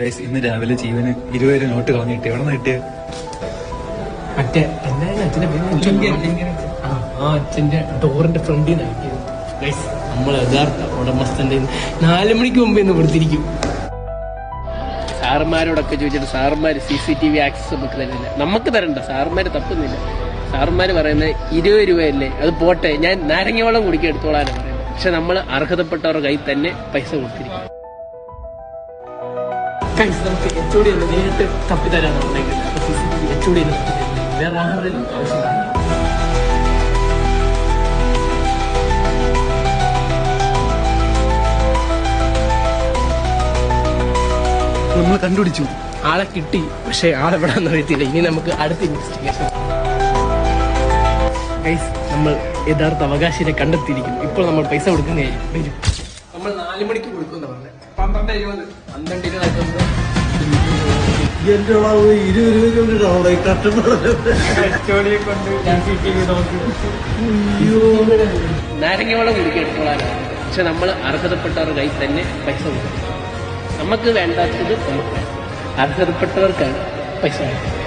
Guys, ഇന്ന് രാവിലെ ജീവന് 20 നോട്ട് കളഞ്ഞിട്ട് എവിടെ നിന്ന് കിട്ടിയ മറ്റേ എന്തായാലും അച്ഛന്റെ അച്ഛന്റെ ഡോറിന്റെ ഫ്രണ്ടിൽ നിന്ന് കിട്ടിയത്. ഗൈസ്, നമ്മൾ യഥാർത്ഥ ഉടമസ്ഥന്റെ 4 മണിക്ക് മുമ്പ് ഇന്ന് കൊടുത്തിരിക്കും. സാറുമാരോടൊക്കെ ചോദിച്ചിട്ട് സാറുമാർ CCTV ആക്സസ് നമുക്ക് തരുന്നില്ല. നമുക്ക് തരണ്ട, സാറുമാർ തപ്പുന്നില്ല. സാറുമാർ പറയുന്നത് 20 രൂപയല്ലേ, അത് പോട്ടെ, ഞാൻ നാരങ്ങ വെള്ളം കുടിക്കാൻ എടുത്തോളാനാണ് പറയുന്നത്. പക്ഷെ നമ്മൾ അർഹതപ്പെട്ടവരുടെ കയ്യിൽ തന്നെ പൈസ കൊടുത്തിരിക്കും. നമുക്ക് HOD നേരിട്ട് തപ്പി തരാനുണ്ടെങ്കിൽ HOD വേറെ ആരുടെയും ആവശ്യമില്ല. നമ്മൾ കണ്ടുപിടിച്ചു, ആളെ കിട്ടി. പക്ഷെ ആളെവിടാന്ന് അറിയത്തില്ല. ഇനി നമുക്ക് അടുത്ത ഇൻവെസ്റ്റിഗേഷൻ. ഗൈസ്, നമ്മൾ യഥാർത്ഥ അവകാശിനെ കണ്ടെത്തിയിരിക്കും. ഇപ്പോൾ നമ്മൾ പൈസ കൊടുക്കുന്നതായിരിക്കും. വരും, നമ്മൾ 4 മണിക്ക് കൊടുക്കുമെന്ന് പറഞ്ഞത്. 12:20 നാരങ്ങയോളം കുടിക്കാൻ എടുത്തോളാനാണ്. പക്ഷെ നമ്മൾ അർഹതപ്പെട്ടവരുടെ കയ്യിൽ തന്നെ പൈസ കൊടുക്കും. നമുക്ക് വേണ്ടാത്തത് നമുക്ക്, അർഹതപ്പെട്ടവർക്കാണ് പൈസ വേണ്ടത്.